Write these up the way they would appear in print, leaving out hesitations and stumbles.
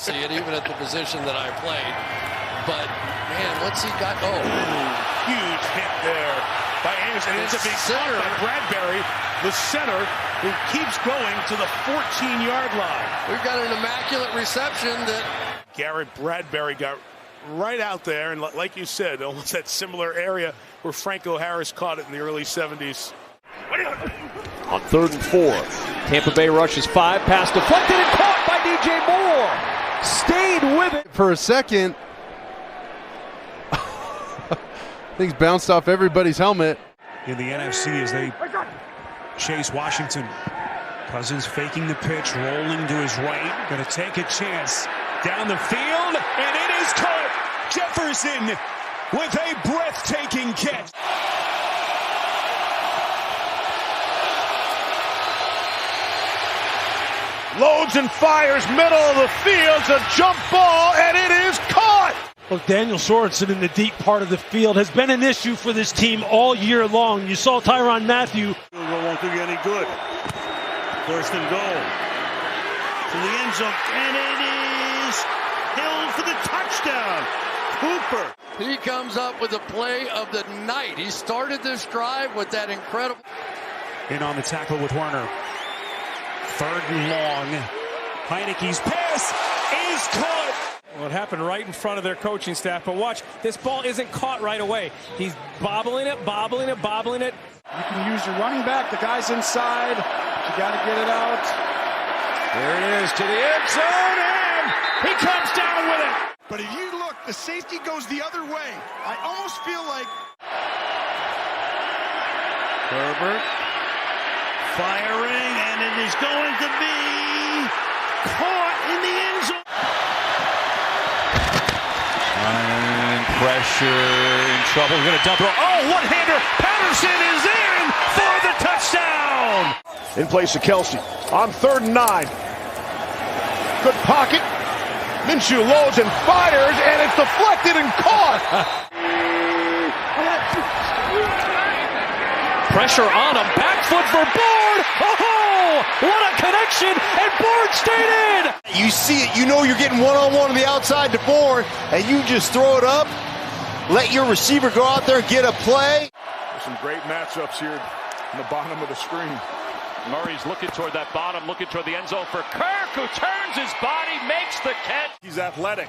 see it even at the position that I played. But, man, what's he got? Oh. Huge hit there by Anderson. It ends up being center by Bradbury, the center, who keeps going to the 14-yard line. We've got an immaculate reception that Garrett Bradbury got right out there, and like you said, almost that similar area where Franco Harris caught it in the early 70s. On 3rd and 4, Tampa Bay rushes 5, pass deflected and caught by DJ Moore. Stayed with it for a second. Things bounced off everybody's helmet. In the NFC as they chase Washington. Cousins faking the pitch, rolling to his right, going to take a chance down the field, and it is caught. Jefferson with a breathtaking catch. Loads and fires, middle of the field, a jump ball, and it is caught! Well, Daniel Sorensen in the deep part of the field has been an issue for this team all year long. You saw Tyrann Mathieu. Won't do you any good. 1st and goal. To the end zone, and it is Hill for the touchdown. Cooper. he comes up with the play of the night. He started this drive with that incredible. In on the tackle with Werner. 3rd and long. Heineke's pass is caught. Well, it happened right in front of their coaching staff, but watch, this ball isn't caught right away. He's bobbling it. You can use your running back. The guy's inside. You got to get it out. There it is to the end zone, and he comes down with it. But if you look, the safety goes the other way. I almost feel like Herbert firing, and it is going to be caught in the end zone. And pressure, in trouble, going to dump it. Oh, one-hander. Patterson is in for the touchdown. In place of Kelsey on 3rd and 9. Good pocket. Minshew loads and fires, and it's deflected and caught. Pressure on him, back foot for Bourne. Oh, what a connection, and Bourne stayed in. You see it, you know you're getting one-on-one on the outside to Bourne, and you just throw it up, let your receiver go out there and get a play. There's some great matchups here in the bottom of the screen. Murray's looking toward that bottom, looking toward the end zone for Kirk, who turns his body, makes the catch. He's athletic.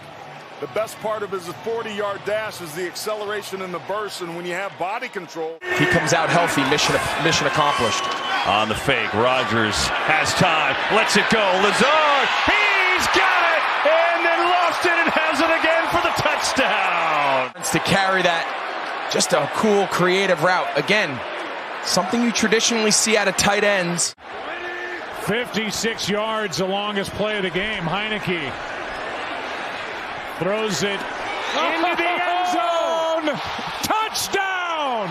The best part of his 40-yard dash is the acceleration and the burst, and when you have body control. He comes out healthy, mission accomplished. On the fake, Rodgers has time, lets it go, Lazard, he's got it, and then lost it and has it again for the touchdown. To carry that, just a cool, creative route. Again, something you traditionally see out of tight ends. 56 yards, the longest play of the game. Heineke throws it into the end zone. Touchdown!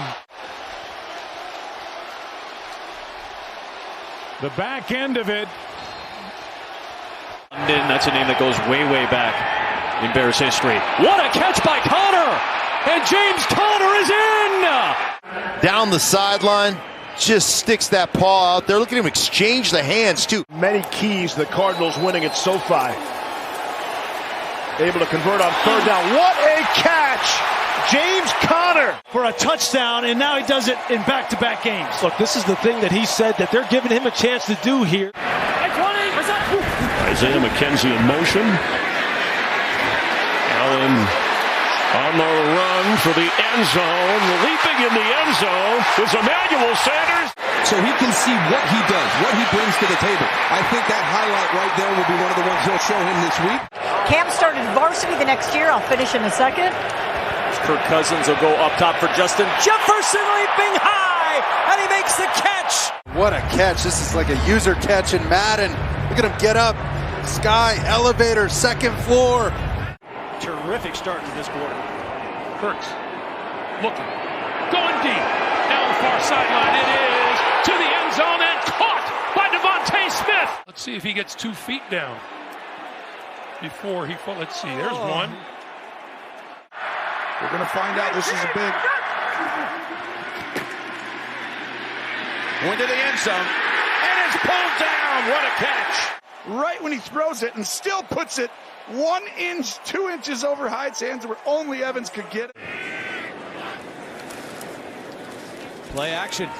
The back end of it. That's a name that goes way, way back in Bears history. What a catch by Connor! And James Conner is in! Down the sideline, just sticks that paw out there. Look at him exchange the hands, too. Many keys, the Cardinals winning at SoFi. Able to convert on 3rd down. What a catch! James Conner For a touchdown, and now he does it in back-to-back games. Look, this is the thing that he said that they're giving him a chance to do here. Isaiah McKenzie in motion. Allen on the run for the end zone. Leaping in the end zone is Emmanuel Sanders. So he can see what he does, what he brings to the table. I think that highlight right there will be one of the ones he'll show him this week. Cam started varsity the next year. I'll finish in a second. Kirk Cousins will go up top for Justin Jefferson, leaping high, and he makes the catch. What a catch. This is like a user catch in Madden. Look at him get up. Sky, elevator, 2nd floor. Terrific start to this quarter. Kirk's looking, going deep, down the far sideline. It is to the end zone and caught by Devontae Smith. Let's see if he gets 2 feet down before he falls. Let's see, there's one. we're going to find out. This is a big. Went to the end zone, and it's pulled down. What a catch. right when he throws it and still puts it 1 inch, 2 inches over Hyde's hands where only Evans could get it. Play action.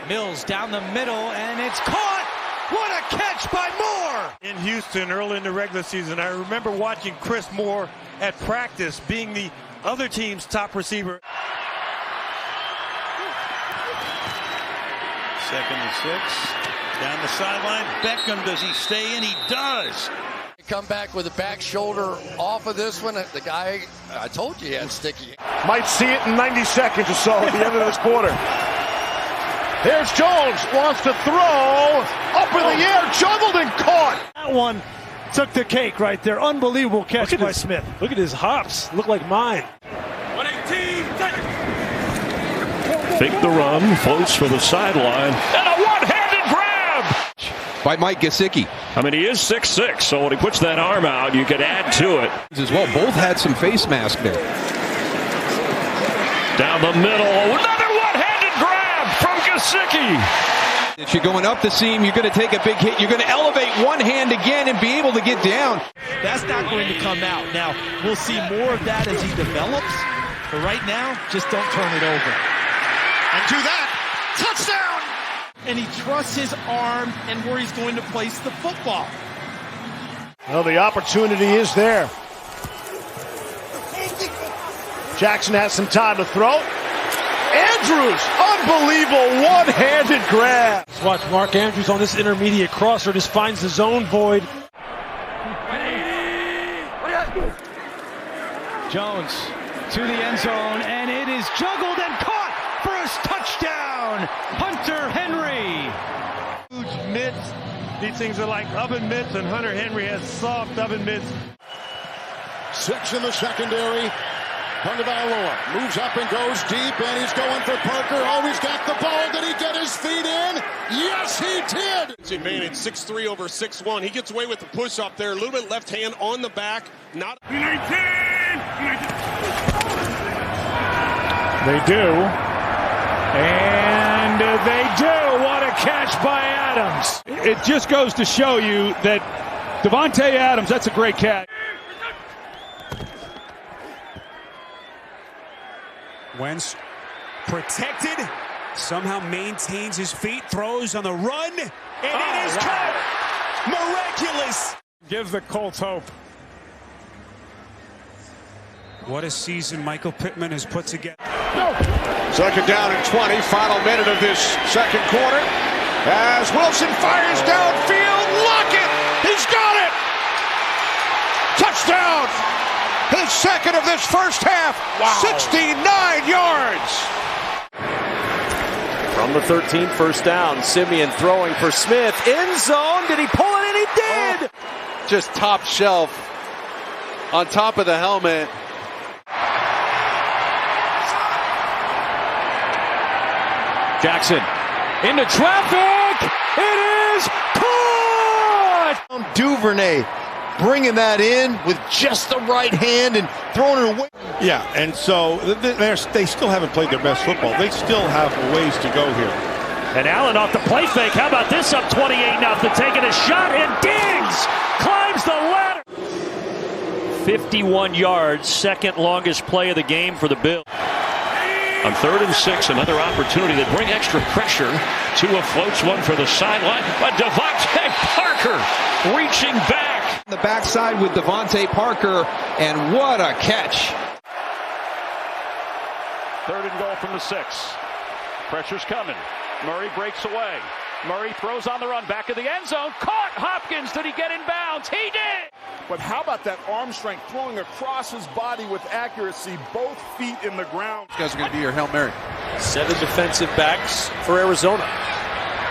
Mills down the middle, and it's caught. What a catch by Moore! In Houston early in the regular season, I remember watching Chris Moore at practice being the other team's top receiver. 2nd and 6. Down the sideline. Beckham, does he stay in? He does. Come back with the back shoulder off of this one. The guy, I told you he had sticky. Might see it in 90 seconds or so at the end of this quarter. Here's Jones, wants to throw, up in the air, juggled and caught. That one took the cake right there. Unbelievable catch by Smith. Look at his hops. Look like mine. 118 seconds. Fake the run, floats for the sideline, and a one-handed grab by Mike Gesicki. I mean, he is 6'6", so when he puts that arm out, you could add to it. As well, both had some face mask there. Down the middle, another one-handed grab from Gesicki. If you're going up the seam, you're going to take a big hit. You're going to elevate one hand again and be able to get down. That's not going to come out. Now, we'll see more of that as he develops. But right now, just don't turn it over. And do that. Touchdown! And he trusts his arm and where he's going to place the football. Well, the opportunity is there. Jackson has some time to throw. Andrews, unbelievable one-handed grab. Let's watch Mark Andrews on this intermediate crosser. Just finds the zone void. Jones to the end zone, and it is juggled and caught. First touchdown, Hunter Henry. Huge mitts. These things are like oven mitts, and Hunter Henry has soft oven mitts. 6 in the secondary. Tagovailoa moves up and goes deep, and he's going for Parker. Always got the ball. Did he get his feet in? Yes, he did. Manning, 6'3" over 6'1". He gets away with the push up there. A little bit left hand on the back. Not 19. They do. And they do. What a catch by Adams. It just goes to show you that Davante Adams, that's a great catch. Wentz protected, somehow maintains his feet, throws on the run, and it is caught. Miraculous. Gives the Colts hope. What a season Michael Pittman has put together. 2nd down and 20, final minute of this second quarter. As Wilson fires downfield, Lockett, he's got it! Touchdown! His second of this first half, wow. 69 yards! From the 13, first down, Simeon throwing for Smith, end zone, did he pull it in? He did! Just top shelf, on top of the helmet. Jackson into traffic. It is caught. Duvernay bringing that in with just the right hand and throwing it away. Yeah, and so they still haven't played their best football. They still have ways to go here. And Allen off the play fake. How about this up 28-0, taking a shot, and Diggs climbs the ladder. 51 yards, second longest play of the game for the Bills. On 3rd and 6, another opportunity to bring extra pressure. Tua floats one for the sideline, but Devontae Parker reaching back. The backside with Devontae Parker, and what a catch. 3rd and goal from the 6. Pressure's coming. Murray breaks away. Murray throws on the run, back of the end zone. Caught Hopkins. Did he get in bounds? He did. But how about that arm strength, throwing across his body with accuracy, both feet in the ground. These guys are going to be your Hail Mary. 7 defensive backs for Arizona.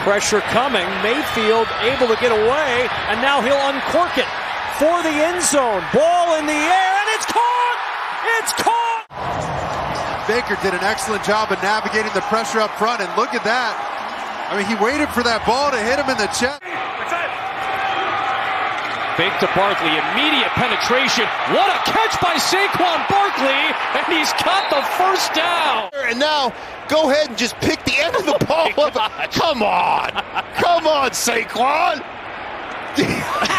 Pressure coming. Mayfield able to get away, and now he'll uncork it for the end zone. Ball in the air, and it's caught! It's caught! Baker did an excellent job of navigating the pressure up front, and look at that. I mean, he waited for that ball to hit him in the chest. Fake to Barkley, immediate penetration. What a catch by Saquon Barkley, and he's got the first down. And now, go ahead and just pick the end of the ball up. Come on. Come on, Saquon.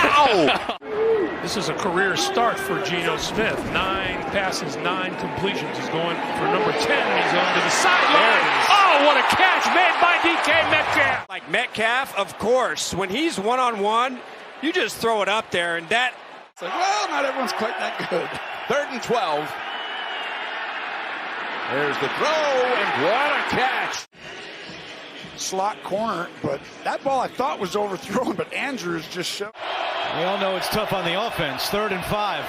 Wow! This is a career start for Geno Smith. 9 passes, 9 completions. He's going for number 10, and he's on to the sideline. Oh, what a catch made by DK Metcalf. Like Metcalf, of course. When he's one-on-one, you just throw it up there, and that... It's like, well, not everyone's quite that good. 3rd and 12. There's the throw, and what a catch! Slot corner, but that ball I thought was overthrown, but Andrews just showed. We all know it's tough on the offense. 3rd and 5.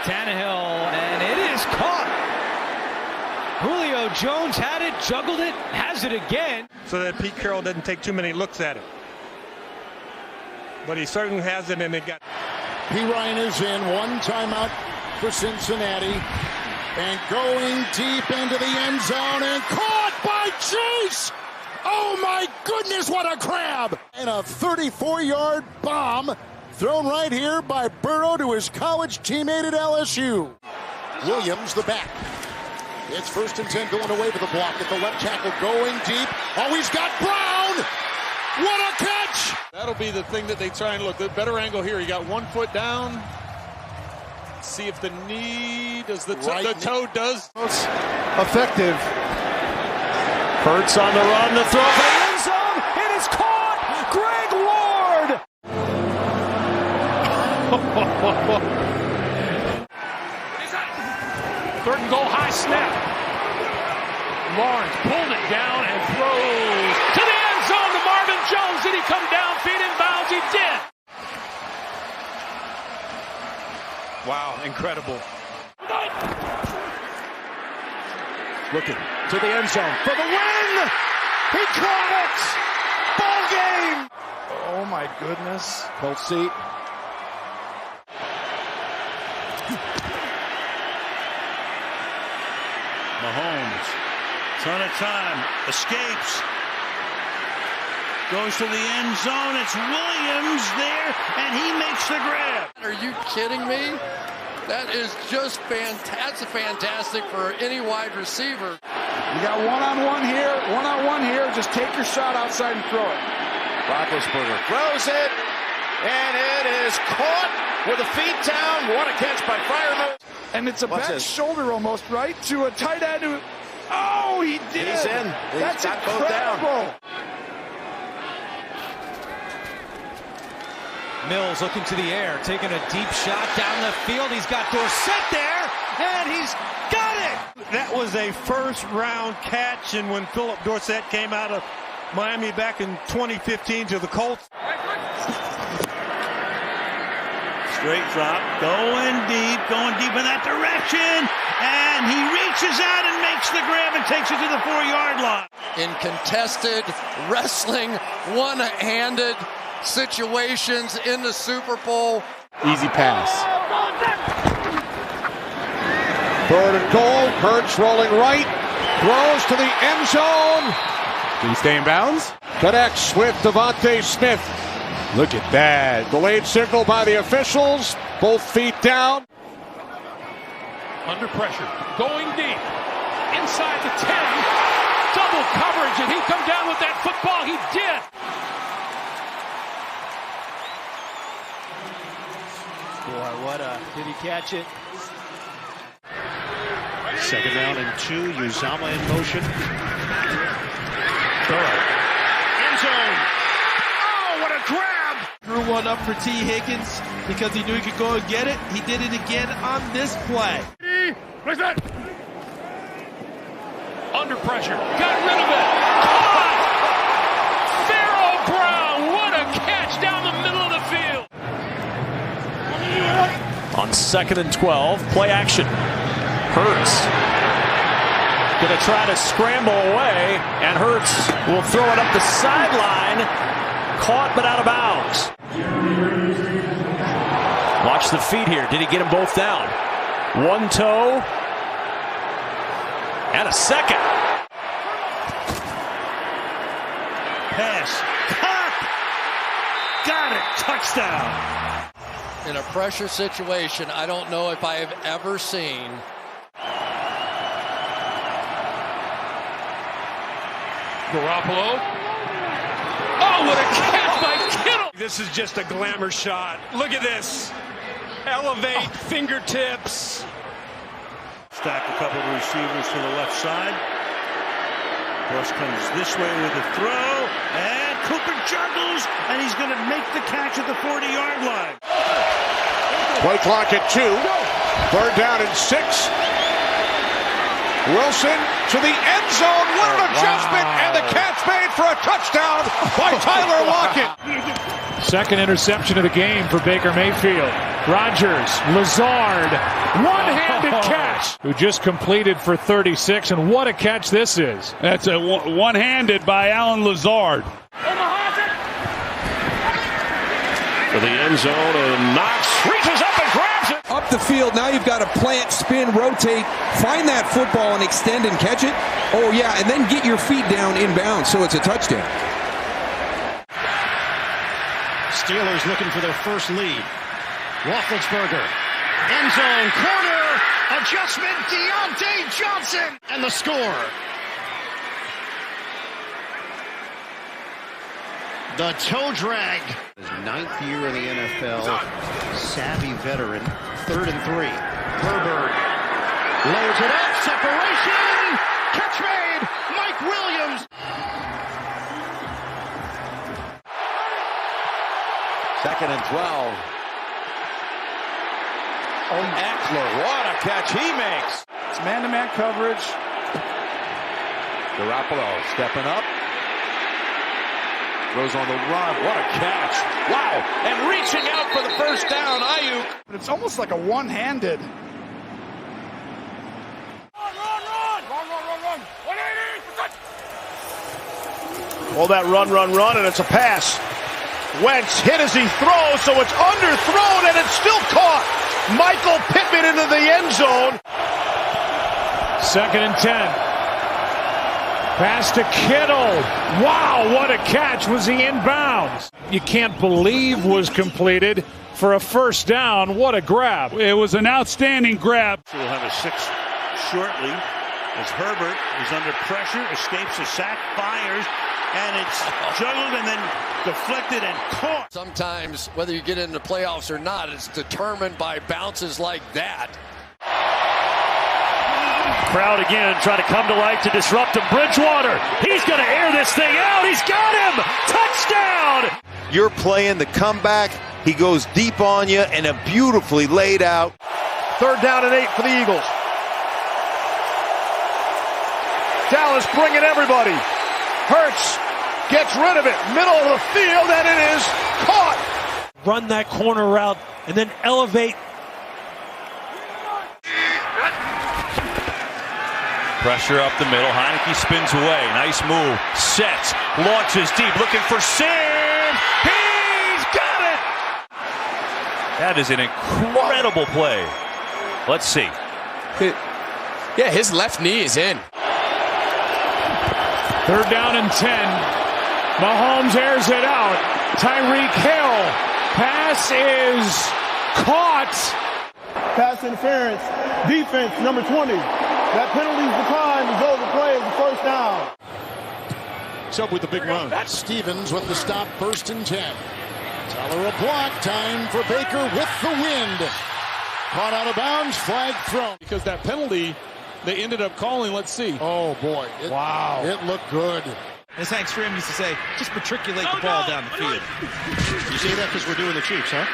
Tannehill, and it is caught. Julio Jones had it, juggled it, has it again. So that Pete Carroll doesn't take too many looks at it. But he certainly has it, and it got... P. Ryan is in. 1 timeout for Cincinnati. And going deep into the end zone and caught by Chase! Oh my goodness, what a grab! And a 34-yard bomb thrown right here by Burrow to his college teammate at LSU. Williams, the back. It's 1st and 10 going away to the block at the left tackle, going deep. Oh, he's got Brown! What a catch! That'll be the thing that they try and look. The better angle here. He got 1 foot down. See if the knee does the toe does. Most effective. Hurts on the run, the throw for the end zone. It is caught. Greg Ward. 3rd and goal, high snap. Lawrence pulled it down and throws to the end zone to Marvin Jones. Did he come down, feet in bounds? He did. Wow, incredible. Looking to the end zone for the win! He caught it! Ball game! Oh my goodness. Colt seat. Mahomes, ton of time, escapes. Goes to the end zone. It's Williams there, and he makes the grab. Are you kidding me? That is just fantastic for any wide receiver. You got one-on-one here, just take your shot outside and throw it. Roethlisberger throws it, and it is caught with the feet down. What a catch by Freiermuth. And it's a back shoulder almost, right, to a tight end who... Oh, he did! He's in. That's got both down. Mills looking to the air, taking a deep shot down the field. He's got Dorsett there, and he's got it! That was a first-round catch, and when Philip Dorsett came out of Miami back in 2015 to the Colts. Straight drop, going deep in that direction, and he reaches out and makes the grab and takes it to the 4-yard line. In contested wrestling, one-handed situations in the Super Bowl. Easy pass. 3rd and goal. Hurts rolling right. Throws to the end zone. Did he stay in bounds? Connects with Devontae Smith. Look at that. Delayed signal by the officials. Both feet down. Under pressure, going deep, inside the 10, double coverage, and he come down with that football. He did. Boy, what a... Did he catch it? 2nd down and 2. Uzama in motion. End zone. Oh, what a grab! Drew one up for T. Higgins because he knew he could go and get it. He did it again on this play. Under pressure, got rid of it. Caught! Pharaoh Brown, what a catch down the middle of the field. On 2nd and 12, play action. Hurts going to try to scramble away, and Hurts will throw it up the sideline. Caught but out of bounds. Watch the feet here. Did he get them both down? One toe and a second. Pass. Got it. Touchdown. In a pressure situation, I don't know if I have ever seen Garoppolo. Oh, what a catch by Kittle. This is just a glamour shot. Look at this. Elevate, fingertips. Stack a couple of receivers to the left side. Cross comes this way with a throw, and Cooper juggles, and he's going to make the catch at the 40-yard line. Play clock at 2. 3rd down and 6. Wilson to the end zone. What an adjustment, and the catch made for a touchdown by Tyler Lockett. Second interception of the game for Baker Mayfield. Rodgers, Lazard, one-handed catch, who just completed for 36, and what a catch this is. That's a one-handed by Alan Lazard. For the end zone, and Knox reaches up and grabs it. Up the field, now you've got to plant, spin, rotate, find that football and extend and catch it. Oh yeah, and then get your feet down inbounds so it's a touchdown. Steelers looking for their first lead. Roethlisberger, end zone, corner, adjustment, Deontay Johnson, and the score. The toe drag. His 9th year in the NFL, savvy veteran, 3rd and 3. Herbert loads it up, separation, catch made, Mike Williams. 2nd and 12. Eckler, what a catch he makes. It's man-to-man coverage. Garoppolo stepping up. Throws on the run. What a catch. Wow. And reaching out for the first down, Ayuk. But it's almost like a one-handed. All that run, and it's a pass. Wentz hit as he throws, so it's underthrown, and it's still caught. Michael Pittman into the end zone. 2nd and 10. Pass to Kittle. Wow, what a catch. Was he inbounds? You can't believe was completed for a first down. What a grab. It was an outstanding grab. We'll have a 6 shortly as Herbert is under pressure, escapes a sack, fires, and it's juggled and then deflected and caught. Sometimes, whether you get into the playoffs or not, it's determined by bounces like that. Crowd again trying to come to life to disrupt him. Bridgewater, he's going to air this thing out. He's got him. Touchdown. You're playing the comeback. He goes deep on you and a beautifully laid out. 3rd down and 8 for the Eagles. Dallas bringing everybody. Hurts gets rid of it. Middle of the field, and it is caught. Run that corner route and then elevate. Pressure up the middle. Heineke spins away. Nice move. Sets. Launches deep. Looking for Sam. He's got it. That is an incredible play. Let's see. Yeah, his left knee is in. 3rd down and 10. Mahomes airs it out. Tyreek Hill. Pass is caught. Pass interference. Defense, number 20. That penalty's declined. Result of the play is the first down. What's up with the big run? Stevens with the stop, 1st and 10. Teller a block. Time for Baker with the wind. Caught out of bounds. Flag thrown. Because that penalty they ended up calling, let's see. Oh, boy. Wow. It looked good. As Hank Stram used to say, just matriculate the ball down the field. You say that because we're doing the Chiefs, huh?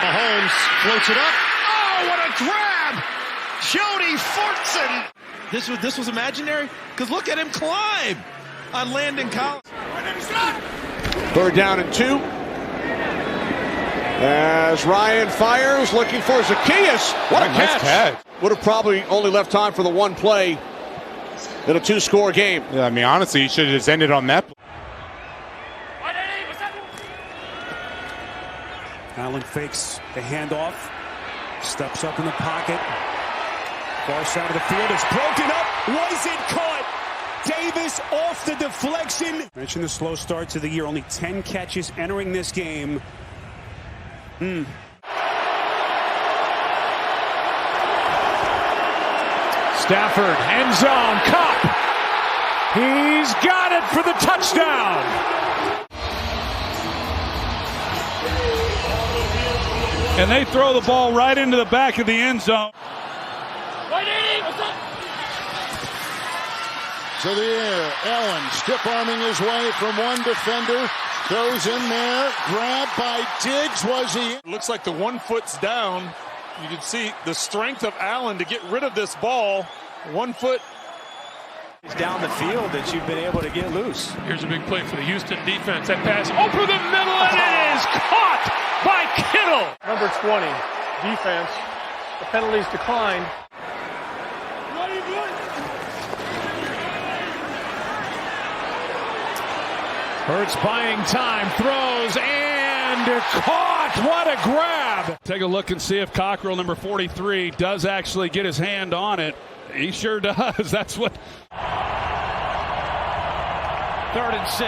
Mahomes floats it up. Oh, what a grab! Jody Fortson. This was imaginary? Because look at him climb on Landon Collins. 3rd down and 2. As Ryan fires, looking for Zacchaeus. What a catch. Would have probably only left time for the one play in a 2-score game. Yeah, I mean, honestly, he should have just ended on that. Allen fakes the handoff. Steps up in the pocket. Far side of the field is broken up. Was it caught? Davis off the deflection. Mentioned the slow start to the year. Only 10 catches entering this game. Stafford, end zone, Cup. He's got it for the touchdown. And they throw the ball right into the back of the end zone. To the air, Allen stiff-arming his way from one defender. Throws in there, grabbed by Diggs. Was he? Looks like the 1 foot's down. You can see the strength of Allen to get rid of this ball. 1 foot. He's down the field that you've been able to get loose. Here's a big play for the Houston defense. That pass over the middle, and it is caught by Kittle. Number 20, defense. The penalties declined. Hurts buying time, throws, and caught. What a grab. Take a look and see if Cockrell, number 43, does actually get his hand on it. He sure does. That's what. 3rd and 6.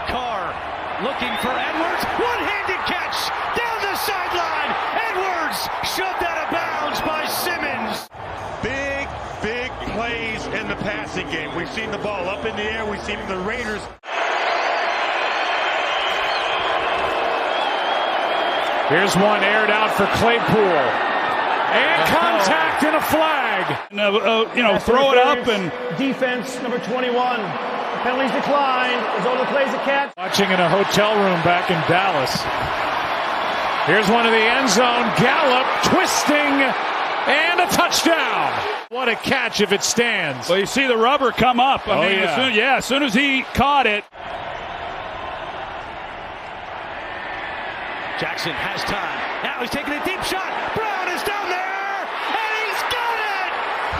Carr looking for Edwards. One-handed catch down the sideline. Edwards shoved out of bounds by Simmons. Big plays in the passing game. We've seen the ball up in the air. We've seen the Raiders. Here's one aired out for Claypool. And contact and a flag. Throw it up and. Defense, number 21. Penalties declined. Arizona plays a catch. Watching in a hotel room back in Dallas. Here's one of the end zone. Gallup twisting and a touchdown. What a catch if it stands. Well, you see the rubber come up. As soon as he caught it. Jackson has time. Now he's taking a deep shot. Brown is down there, and he's got it!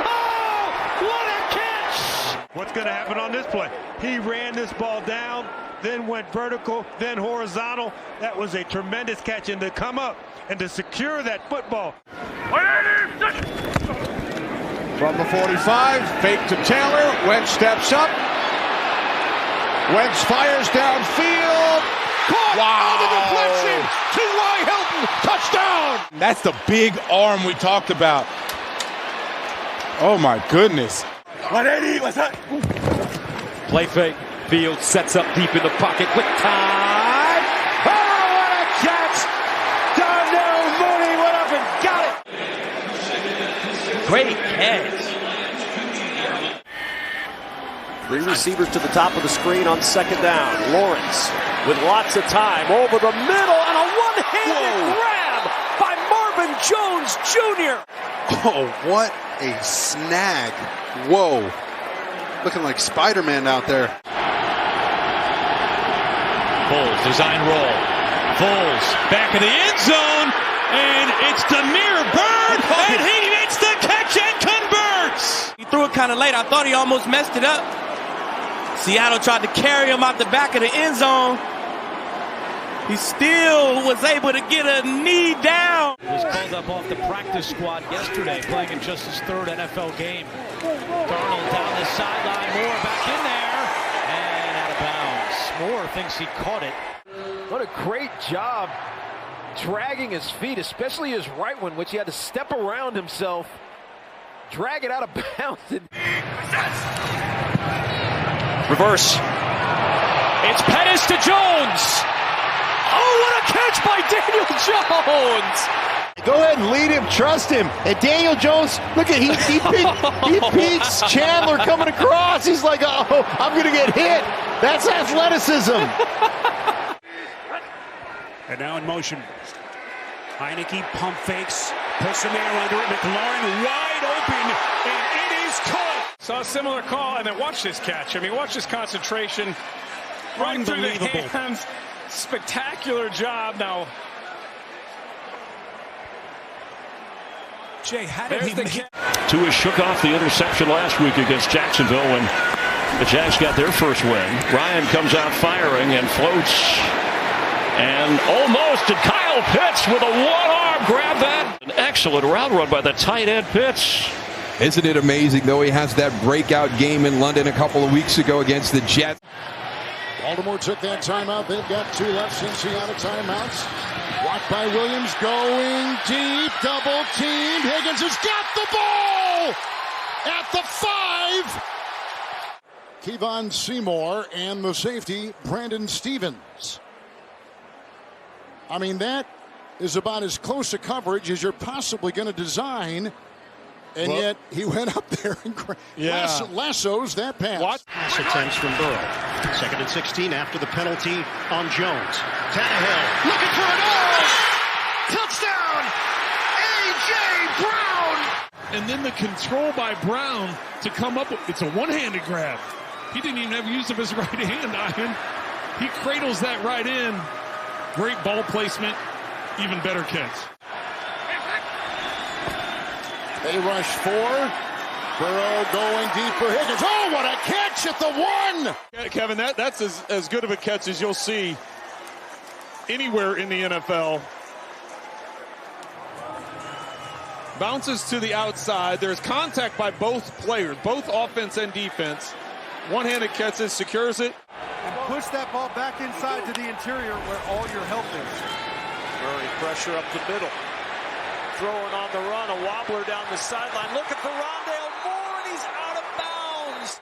Oh, what a catch! What's going to happen on this play? He ran this ball down, then went vertical, then horizontal. That was a tremendous catch, and to come up and to secure that football. From the 45, fake to Taylor. Wentz steps up. Wentz fires downfield. Caught on the deflection. T.Y. Hilton, touchdown. That's the big arm we talked about. Oh my goodness. 180, what's that? Play fake. Fields sets up deep in the pocket. Quick time. Oh, what a catch. Darnell Mooney went up and got it. Great catch. 3 receivers to the top of the screen on 2nd down. Lawrence with lots of time over the middle and a one-handed grab by Marvin Jones Jr. Oh, what a snag. Whoa. Looking like Spider-Man out there. Foles, design roll. Foles, back of the end zone, and it's Demir Bird, and he makes the catch and converts. He threw it kind of late. I thought he almost messed it up. Seattle tried to carry him out the back of the end zone. He still was able to get a knee down. He was called up off the practice squad yesterday, playing in just his 3rd NFL game. Darnold down the sideline, Moore back in there, and out of bounds. Moore thinks he caught it. What a great job dragging his feet, especially his right one, which he had to step around himself, drag it out of bounds. Reverse. It's Pettis to Jones. Oh, what a catch by Daniel Jones! Go ahead and lead him, trust him. And Daniel Jones, look at he beats Chandler coming across. He's like, oh, I'm going to get hit. That's athleticism. And now in motion. Heineke pump fakes, puts some air under it. McLaurin wide open, and it is caught. Saw a similar call, and then watch this catch. I mean, watch this concentration. Right through the hands. Spectacular job. Now, Jay, how did he make it? Tua shook off the interception last week against Jacksonville when the Jags got their first win. Ryan comes out firing and floats. And almost to Kyle Pitts with a one-arm grab that. An excellent route run by the tight end Pitts. Isn't it amazing, though, he has that breakout game in London a couple of weeks ago against the Jets. Baltimore took that timeout. They've got 2 left since he out of timeouts. Blocked by Williams, going deep, double teamed. Higgins has got the ball at the 5. Kevon Seymour and the safety, Brandon Stevens. I mean, that is about as close a coverage as you're possibly going to design. And yet he went up there and lassos that pass. Pass attempts from Burrow. 2nd and 16 after the penalty on Jones. Tannehill looking for it all. Touchdown, A.J. Brown. And then the control by Brown to come up with, it's a one-handed grab. He didn't even have use of his right hand, Ian. He cradles that right in. Great ball placement, even better catch. They rush 4. Burrow going deeper. Higgins. Oh, what a catch at the 1! Yeah, Kevin, that's as good of a catch as you'll see anywhere in the NFL. Bounces to the outside. There's contact by both players, both offense and defense. One-handed catches, secures it. And push that ball back inside to the interior where all your help is. Murray pressure up the middle. Throwing on the run, a wobbler down the sideline. Looking for Rondale Moore, and he's out of bounds.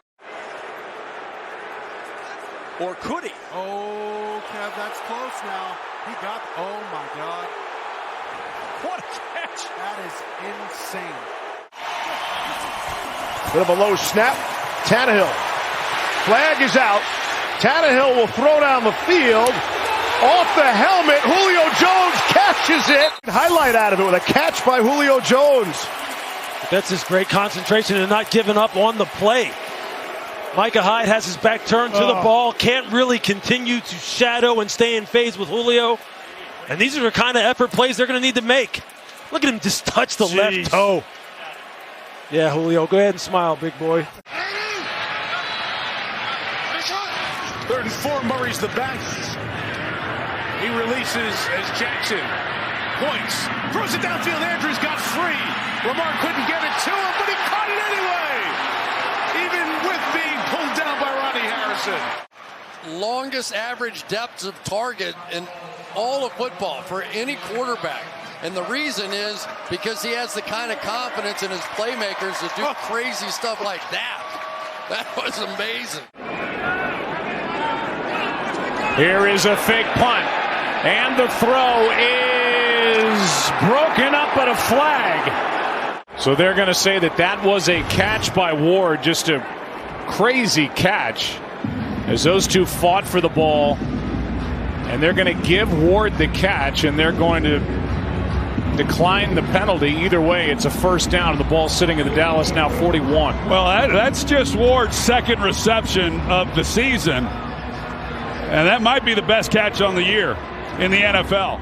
Or could he? Oh, Kev, that's close now. He got, oh my God. What a catch. That is insane. Bit of a low snap. Tannehill. Flag is out. Tannehill will throw down the field. Off the helmet, Julio Jones catches it. Highlight out of it with a catch by Julio Jones. That's his great concentration and not giving up on the play. Micah Hyde has his back turned to the ball, can't really continue to shadow and stay in phase with Julio. And these are the kind of effort plays they're going to need to make. Look at him just touch the left toe. Yeah, Julio, go ahead and smile, big boy. 3rd and 4, Murray's the back. He releases as Jackson points, throws it downfield. Andrews got free. Lamar couldn't get it to him, but he caught it anyway, even with being pulled down by Ronnie Harrison. Longest average depths of target in all of football for any quarterback. And the reason is because he has the kind of confidence in his playmakers to do crazy stuff like that. That was amazing. Here is a fake punt. And the throw is broken up at a flag. So they're going to say that was a catch by Ward, just a crazy catch as those two fought for the ball. And they're going to give Ward the catch, and they're going to decline the penalty. Either way, it's a first down, and the ball sitting at the Dallas now 41. Well, that's just Ward's second reception of the season. And that might be the best catch on the year in the NFL.